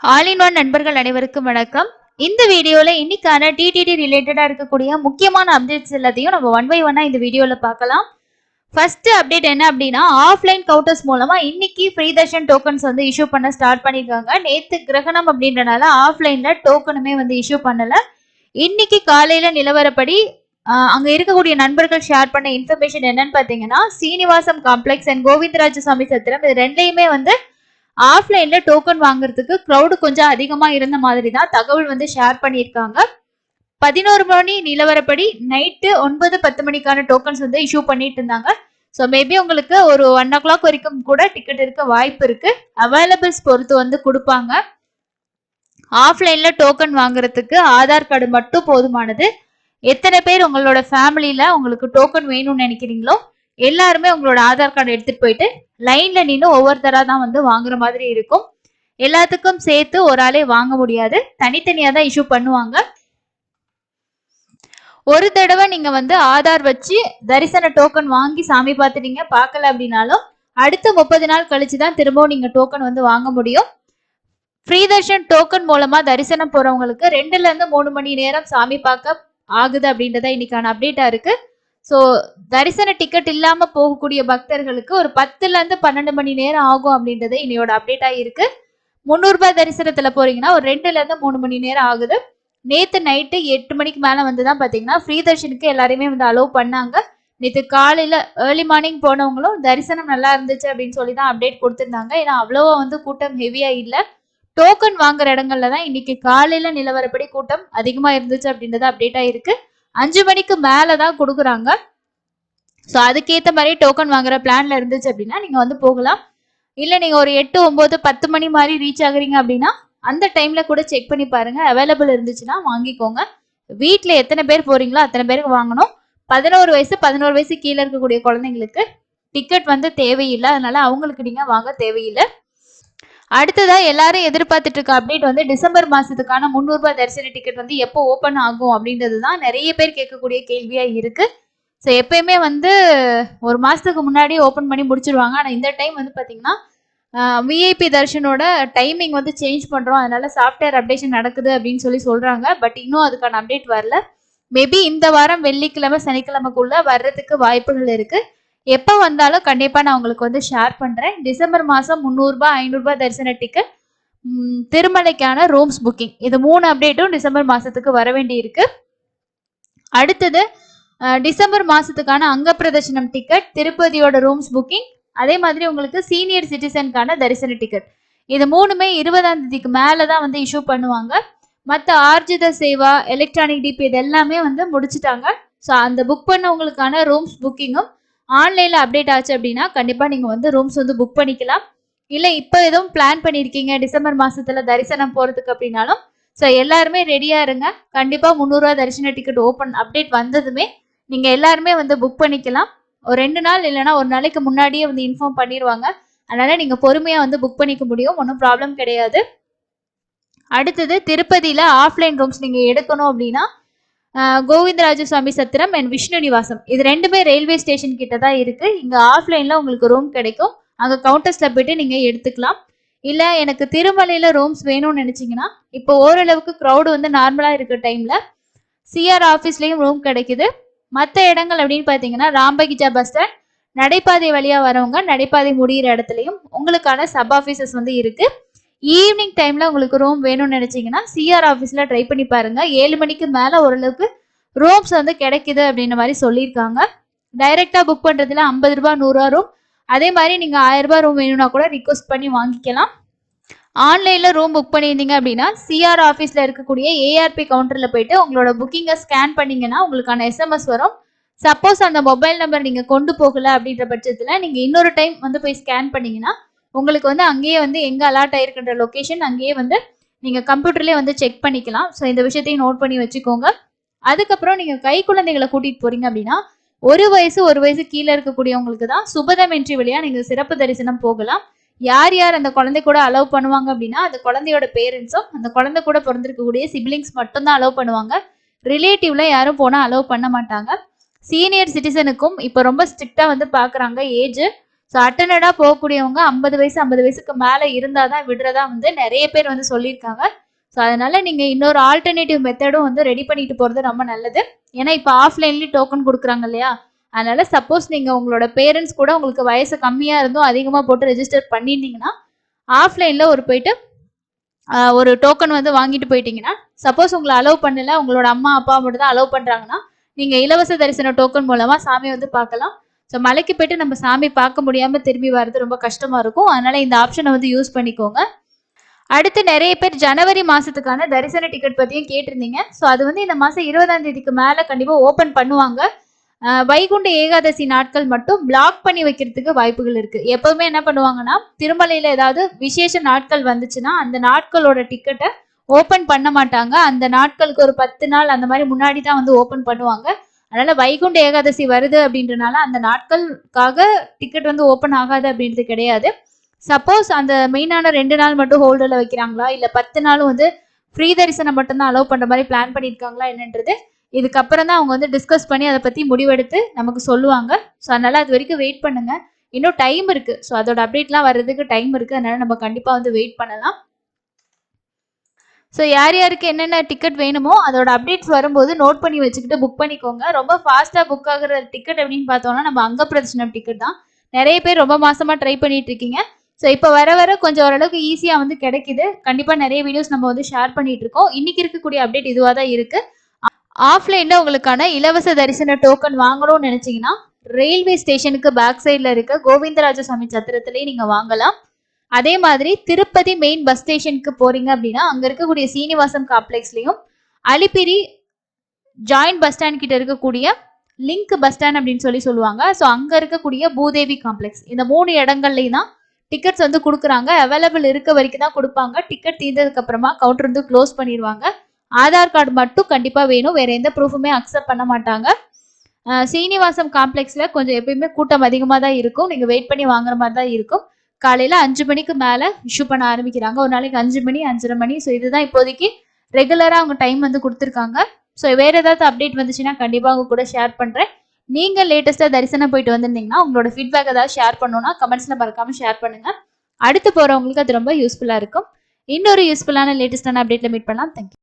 All in one நண்பர்கள் அனைவருக்கும் வணக்கம். இந்த வீடியோல இன்னைக்கான டிடிடி ரிலேட்டடா இருக்கக்கூடிய முக்கியமான அப்டேட்ஸ் எல்லாத்தையும் நம்ம ஒன் பை ஒன்னா இந்த வீடியோல பார்க்கலாம். ஃபர்ஸ்ட் அப்டேட் என்ன அப்படின்னா, ஆஃப்லைன் கவுண்டர்ஸ் மூலமா இன்னைக்கு ஃப்ரீ தர்ஷன் டோக்கன்ஸ் வந்து இஷ்யூ பண்ண ஸ்டார்ட் பண்ணிருக்காங்க. நேத்து கிரகணம் அப்படின்றனால ஆஃப்லைன்ல டோக்கனுமே வந்து இஷ்யூ பண்ணல. இன்னைக்கு காலையில நிலவரப்படி அங்க இருக்கக்கூடிய நண்பர்கள் ஷேர் பண்ண இன்ஃபர்மேஷன் என்னன்னு பாத்தீங்கன்னா, சீனிவாசம் காம்ப்ளெக்ஸ் அண்ட் கோவிந்தராஜசாமி சத்திரம் இது ரெண்டையுமே வந்து ஆஃப்லைன்ல டோக்கன் வாங்குறதுக்கு க்ரௌடு கொஞ்சம் அதிகமா இருந்த மாதிரி தான் தகவல் வந்து ஷேர் பண்ணியிருக்காங்க. 11 மணி நிலவரப்படி நைட்டு 9-10 மணிக்கான டோக்கன்ஸ் வந்து இஷ்யூ பண்ணிட்டு இருந்தாங்க. ஸோ மேபி உங்களுக்கு ஒரு 1 o'clock வரைக்கும் கூட டிக்கெட் இருக்க வாய்ப்பு இருக்கு. அவைலபிள்ஸ் பொறுத்து வந்து கொடுப்பாங்க. ஆஃப்லைன்ல டோக்கன் வாங்குறதுக்கு ஆதார் கார்டு மட்டும் போதுமானது. எத்தனை பேர் உங்களோட ஃபேமிலியில உங்களுக்கு டோக்கன் வேணும்னு நினைக்கிறீங்களோ எல்லாருமே உங்களோட ஆதார் கார்டு எடுத்துட்டு போயிட்டு லைன்ல நின்று ஒவ்வொருத்தரா தான் வந்து வாங்குற மாதிரி இருக்கும். எல்லாத்துக்கும் சேர்த்து ஒரு ஆளே வாங்க முடியாது, தனித்தனியா தான் இஷ்யூ பண்ணுவாங்க. ஒரு தடவை நீங்க வந்து ஆதார் வச்சு தரிசன டோக்கன் வாங்கி சாமி பார்த்துட்டீங்க, பார்க்கல அப்படின்னாலும் அடுத்த 30 நாள் கழிச்சு தான் திரும்பவும் நீங்க டோக்கன் வந்து வாங்க முடியும். ஃப்ரீ தர்ஷன் டோக்கன் மூலமா தரிசனம் போறவங்களுக்கு 2ல இருந்து 3 மணி நேரம் சாமி பார்க்க ஆகுது அப்படின்றத இன்னைக்கான அப்டேட்டா இருக்கு. ஸோ தரிசன டிக்கெட் இல்லாம போகக்கூடிய பக்தர்களுக்கு ஒரு 10ல இருந்து 12 மணி நேரம் ஆகும் அப்படின்றது இன்னையோட அப்டேட்டா இருக்கு. 300 ரூபாய் தரிசனத்துல போறீங்கன்னா ஒரு 2ல இருந்து 3 மணி நேரம் ஆகுது. நேத்து நைட்டு 8 மணிக்கு மேல வந்துதான் பாத்தீங்கன்னா ஃப்ரீ தர்ஷனுக்கு எல்லாரையுமே வந்து அலோவ் பண்ணாங்க. நேற்று காலையில ஏர்லி மார்னிங் போனவங்களும் தரிசனம் நல்லா இருந்துச்சு அப்படின்னு சொல்லி தான் அப்டேட் கொடுத்திருந்தாங்க. ஏன்னா அவ்வளவா வந்து கூட்டம் ஹெவியா இல்ல. டோக்கன் வாங்குற இடங்கள்ல தான் இன்னைக்கு காலையில நிலவரப்படி கூட்டம் அதிகமா இருந்துச்சு அப்படின்றது அப்டேட்டா இருக்கு. 5 மணிக்கு மேலதான் கொடுக்குறாங்க. ஸோ அதுக்கேற்ற மாதிரி டோக்கன் வாங்குற பிளான்ல இருந்துச்சு அப்படின்னா நீங்க வந்து போகலாம். இல்ல நீங்க ஒரு 8, 9, 10 மணி மாதிரி ரீச் ஆகுறீங்க அப்படின்னா அந்த டைம்ல கூட செக் பண்ணி பாருங்க. அவைலபிள் இருந்துச்சுன்னா வாங்கிக்கோங்க. வீட்டுல எத்தனை பேர் போறீங்களோ அத்தனை பேருக்கு வாங்கணும். 11 வயசு கீழே இருக்கக்கூடிய குழந்தைங்களுக்கு டிக்கெட் வந்து தேவையில்லை, அதனால அவங்களுக்கு நீங்க வாங்க தேவையில்லை. அடுத்ததா எல்லாரும் எதிர்பார்த்துட்டு இருக்க அப்டேட் வந்து டிசம்பர் மாசத்துக்கான 300 ரூபாய் தரிசன டிக்கெட் வந்து எப்போ ஓபன் ஆகும் அப்படின்றது தான் நிறைய பேர் கேட்கக்கூடிய கேள்வியா இருக்கு. ஸோ எப்பயுமே வந்து ஒரு மாசத்துக்கு முன்னாடி ஓபன் பண்ணி முடிச்சிருவாங்க. ஆனா இந்த டைம் வந்து பாத்தீங்கன்னா விஐபி தர்ஷனோட டைமிங் வந்து சேஞ்ச் பண்றோம், அதனால சாஃப்ட்வேர் அப்டேஷன் நடக்குது அப்படின்னு சொல்லி சொல்றாங்க. பட் இன்னும் அதுக்கான அப்டேட் வரல. மேபி இந்த வாரம் வெள்ளிக்கிழமை சனிக்கிழமைக்குள்ள வர்றதுக்கு வாய்ப்புகள் இருக்கு. எப்போ வந்தாலும் கண்டிப்பா நான் உங்களுக்கு வந்து ஷேர் பண்றேன். டிசம்பர் மாசம் 300 ரூபாய் 500 ரூபாய் தரிசன டிக்கெட், திருமலைக்கான ரூம்ஸ் புக்கிங், இது 3 அப்டேட்டும் டிசம்பர் மாசத்துக்கு வர வேண்டி இருக்கு. அடுத்தது டிசம்பர் மாசத்துக்கான அங்க பிரதர்ஷனம் டிக்கெட், திருப்பதியோட ரூம்ஸ் புக்கிங், அதே மாதிரி உங்களுக்கு சீனியர் சிட்டிசனுக்கான தரிசன டிக்கெட், இது 3மே 20ஆம் தேதிக்கு மேலதான் வந்து இஷ்யூ பண்ணுவாங்க. மற்ற ஆர்ஜித சேவா, எலக்ட்ரானிக் டிபி இது எல்லாமே வந்து முடிச்சுட்டாங்க. ஸோ அந்த புக் பண்ணவங்களுக்கான ரூம்ஸ் புக்கிங்கும் ஆன்லைன்ல அப்டேட் ஆச்சு அப்படின்னா கண்டிப்பா நீங்க வந்து ரூம்ஸ் வந்து புக் பண்ணிக்கலாம். இல்ல இப்ப எதுவும் பிளான் பண்ணிருக்கீங்க டிசம்பர் மாசத்துல தரிசனம் போறதுக்கு அப்படின்னாலும் ஸோ எல்லாருமே ரெடியா இருங்க. கண்டிப்பா 300 ரூபாய் தரிசன டிக்கெட் ஓப்பன் அப்டேட் வந்ததுமே நீங்க எல்லாருமே வந்து புக் பண்ணிக்கலாம். ஒரு 2 நாள் இல்லைன்னா ஒரு நாளைக்கு முன்னாடியே வந்து இன்ஃபார்ம் பண்ணிடுவாங்க. அதனால நீங்க பொறுமையா வந்து புக் பண்ணிக்க முடியும், ஒன்றும் ப்ராப்ளம் கிடையாது. அடுத்தது திருப்பதியில ஆஃப்லைன் ரூம்ஸ் நீங்க எடுக்கணும் அப்படின்னா கோவிந்தராஜசுவாமி சத்திரம் அண்ட் விஷ்ணு நிவாசம் இது ரெண்டுமே ரயில்வே ஸ்டேஷன் கிட்ட தான் இருக்கு. இங்க ஆஃப்லைன்ல உங்களுக்கு ரூம் கிடைக்கும். அங்க கவுண்டர்ஸ்ல போயிட்டு நீங்க எடுத்துக்கலாம். இல்ல எனக்கு திருமலையில ரூம்ஸ் வேணும்னு நினைச்சீங்கன்னா இப்போ ஓரளவுக்கு க்ரௌடு வந்து நார்மலா இருக்க டைம்ல சிஆர் ஆஃபீஸ்லயும் ரூம் கிடைக்குது. மற்ற இடங்கள் அப்படின்னு பாத்தீங்கன்னா ராம்பகிஜா பஸ் ஸ்டாண்ட், நடைபாதை வழியா வரவங்க நடைபாதை முடிகிற இடத்துலயும் உங்களுக்கான சப் ஆஃபீஸஸ் வந்து இருக்கு. ஈவினிங் டைம்ல உங்களுக்கு ரூம் வேணும்னு நினைச்சீங்கன்னா சிஆர் ஆஃபீஸ்ல ட்ரை பண்ணி பாருங்க. 7 மணிக்கு மேல ஓரளவுக்கு ரூம்ஸ் வந்து கிடைக்குது அப்படின்ற மாதிரி சொல்லியிருக்காங்க. டைரக்டா புக் பண்றதுல 50 ரூபாய் 100 ரூபா ரூம், அதே மாதிரி நீங்க 1000 ரூபாய் ரூம் வேணும்னா கூட ரிக்வஸ்ட் பண்ணி வாங்கிக்கலாம். ஆன்லைன்ல ரூம் புக் பண்ணியிருந்தீங்க அப்படின்னா சிஆர் ஆஃபீஸ்ல இருக்கக்கூடிய ஏஆர்பி கவுண்டர்ல போயிட்டு உங்களோட புக்கிங்கை ஸ்கேன் பண்ணீங்கன்னா உங்களுக்கான எஸ்எம்எஸ் வரும். சப்போஸ் அந்த மொபைல் நம்பர் நீங்க கொண்டு போகல அப்படின்ற பட்சத்துல நீங்க இன்னொரு டைம் வந்து போய் ஸ்கேன் பண்ணீங்கன்னா உங்களுக்கு வந்து அங்கேயே வந்து எங்க அலாட் ஆயிருக்கின்ற லொகேஷன் அங்கேயே வந்து நீங்க கம்ப்யூட்டர்லயே வந்து செக் பண்ணிக்கலாம். ஸோ இந்த விஷயத்தையும் நோட் பண்ணி வச்சுக்கோங்க. அதுக்கப்புறம் நீங்க கை குழந்தைகளை கூட்டிட்டு போறீங்க அப்படின்னா ஒரு வயசு கீழே இருக்கக்கூடியவங்களுக்கு தான் சுபதம் என்ட்ரி வழியா நீங்க சிறப்பு தரிசனம் போகலாம். யார் யார் அந்த குழந்தை கூட அலோவ் பண்ணுவாங்க அப்படின்னா அந்த குழந்தையோட பேரண்ட்ஸும் அந்த குழந்தை கூட பிறந்திருக்கக்கூடிய சிப்ளிங்ஸ் மட்டும் தான் அலோவ் பண்ணுவாங்க. ரிலேட்டிவ்ல யாரும் போனா அலோவ் பண்ண மாட்டாங்க. சீனியர் சிட்டிசனுக்கும் இப்போ ரொம்ப ஸ்ட்ரிக்டா வந்து பாக்குறாங்க ஏஜ். ஸோ அட்டனடா போகக்கூடியவங்க 50 வயசுக்கு மேல இருந்தாதான் விடுறதா வந்து நிறைய பேர் வந்து சொல்லியிருக்காங்க. ஸோ அதனால நீங்க இன்னொரு ஆல்டர்னேட்டிவ் மெத்தடும் வந்து ரெடி பண்ணிட்டு போறது ரொம்ப நல்லது. ஏன்னா இப்போ ஆஃப்லைன்லயும் டோக்கன் கொடுக்குறாங்க இல்லையா? அதனால சப்போஸ் நீங்க உங்களோட பேரண்ட்ஸ் கூட உங்களுக்கு வயசு கம்மியா இருந்தும் அதிகமா போட்டு ரெஜிஸ்டர் பண்ணிருந்தீங்கன்னா ஆஃப்லைன்ல போயிட்டு ஒரு டோக்கன் வந்து வாங்கிட்டு போயிட்டீங்கன்னா, சப்போஸ் உங்களை அலோவ் பண்ணல, உங்களோட அம்மா அப்பா மட்டும் தான் அலோவ் பண்றாங்கன்னா நீங்க இலவச தரிசன டோக்கன் மூலமா சாமி வந்து பார்க்கலாம். ஸோ மலைக்கு போயிட்டு நம்ம சாமி பார்க்க முடியாம திரும்பி வர்றது ரொம்ப கஷ்டமா இருக்கும். அதனால இந்த ஆப்ஷனை வந்து யூஸ் பண்ணிக்கோங்க. அடுத்து நிறைய பேர் ஜனவரி மாசத்துக்கான தரிசன டிக்கெட் பத்தியும் கேட்டிருந்தீங்க. ஸோ அது வந்து இந்த மாசம் 20ஆம் தேதிக்கு மேல கண்டிப்பா ஓபன் பண்ணுவாங்க. வைகுண்ட ஏகாதசி நாட்கள் மட்டும் பிளாக் பண்ணி வைக்கிறதுக்கு வாய்ப்புகள் இருக்கு. எப்பவுமே என்ன பண்ணுவாங்கன்னா, திருமலையில ஏதாவது விசேஷ நாட்கள் வந்துச்சுன்னா அந்த நாட்களோட டிக்கெட்டை ஓபன் பண்ண மாட்டாங்க. அந்த நாட்களுக்கு ஒரு 10 நாள் அந்த மாதிரி முன்னாடி தான் வந்து ஓபன் பண்ணுவாங்க. அதனால வைகுண்ட ஏகாதசி வருது அப்படின்றனால அந்த நாட்களுக்காக டிக்கெட் வந்து ஓபன் ஆகாது அப்படின்றது கிடையாது. சப்போஸ் அந்த மெயினான 2 நாள் மட்டும் ஹோல்டர்ல வைக்கிறாங்களா, இல்ல 10 நாளும் வந்து ஃப்ரீ தரிசனம் மட்டும்தான் அலோவ் பண்ற மாதிரி பிளான் பண்ணியிருக்காங்களா என்னன்றது இதுக்கப்புறம் தான் அவங்க வந்து டிஸ்கஸ் பண்ணி அதை பத்தி முடிவெடுத்து நமக்கு சொல்லுவாங்க. ஸோ அதனால அது வரைக்கும் வெயிட் பண்ணுங்க. இன்னும் டைம் இருக்கு. ஸோ அதோட அப்டேட்லாம் வர்றதுக்கு டைம் இருக்கு. அதனால நம்ம கண்டிப்பா வந்து வெயிட் பண்ணலாம். ஸோ யார் யாருக்கு என்னென்ன டிக்கெட் வேணுமோ அதோட அப்டேட்ஸ் வரும்போது நோட் பண்ணி வச்சுக்கிட்டு புக் பண்ணிக்கோங்க. ரொம்ப ஃபாஸ்ட்டாக புக் ஆகுற டிக்கெட் அப்படின்னு பார்த்தோம்னா நம்ம அங்க பிரதர்ஷனம் டிக்கெட் தான். நிறைய பேர் ரொம்ப மாசமா ட்ரை பண்ணிட்டு இருக்கீங்க. ஸோ இப்போ வர வர கொஞ்சம் ஓரளவுக்கு ஈஸியாக வந்து கிடைக்குது. கண்டிப்பாக நிறைய வீடியோஸ் நம்ம வந்து ஷேர் பண்ணிட்டு இருக்கோம். இன்னைக்கு இருக்கக்கூடிய அப்டேட் இதுவாக தான் இருக்கு. ஆஃப்லைன்ல உங்களுக்கான இலவச தரிசன டோக்கன் வாங்கணும்னு நினைச்சீங்கன்னா ரயில்வே ஸ்டேஷனுக்கு பேக் சைட்ல இருக்க கோவிந்தராஜசாமி சத்திரத்திலேயே நீங்க வாங்கலாம். அதே மாதிரி திருப்பதி மெயின் பஸ் ஸ்டேஷனுக்கு போறீங்க அப்படின்னா அங்க இருக்கக்கூடிய சீனிவாசம் காம்ப்ளெக்ஸ்லயும் அலிப்பிரி ஜாயிண்ட் பஸ் ஸ்டாண்ட் கிட்ட இருக்கக்கூடிய லிங்க் பஸ் ஸ்டாண்ட் அப்படின்னு சொல்லுவாங்க. ஸோ அங்க இருக்கக்கூடிய பூதேவி காம்ப்ளெக்ஸ் இந்த 3 இடங்கள்லயும் தான் டிக்கெட்ஸ் வந்து கொடுக்குறாங்க. அவைலபிள் இருக்க வரைக்கும் தான் கொடுப்பாங்க. டிக்கெட் தீர்ந்ததுக்கு அப்புறமா கவுண்டர் வந்து க்ளோஸ் பண்ணிடுவாங்க. ஆதார் கார்டு மட்டும் கண்டிப்பா வேணும். வேற எந்த ப்ரூஃபுமே அக்செப்ட் பண்ண மாட்டாங்க. சீனிவாசம் காம்ப்ளெக்ஸ்ல கொஞ்சம் எப்பயுமே கூட்டம் அதிகமாக தான் இருக்கும். நீங்க வெயிட் பண்ணி வாங்குற மாதிரி தான் இருக்கும். காலையில 5 மணிக்கு மேல இஷ்யூ பண்ண ஆரம்பிக்கிறாங்க. ஒரு நாளைக்கு 5 மணி 5:30 மணி. ஸோ இதுதான் இப்போதைக்கு ரெகுலரா அவங்க டைம் வந்து கொடுத்துருக்காங்க. ஸோ வேற ஏதாவது அப்டேட் வந்துச்சுன்னா கண்டிப்பா அவங்க கூட ஷேர் பண்றேன். நீங்க லேட்டஸ்டா தரிசனம் போயிட்டு வந்திருந்தீங்கன்னா உங்களோட ஃபீட்பேக் ஏதாவது ஷேர் பண்ணணும்னா கமெண்ட்ஸ்ல மறக்காம ஷேர் பண்ணுங்க. அடுத்து போறவங்களுக்கு அது ரொம்ப யூஸ்ஃபுல்லா இருக்கும். இன்னொரு யூஸ்ஃபுல்லான லேட்டஸ்டான அப்டேட்ல மீட் பண்ணலாம். தேங்க்யூ.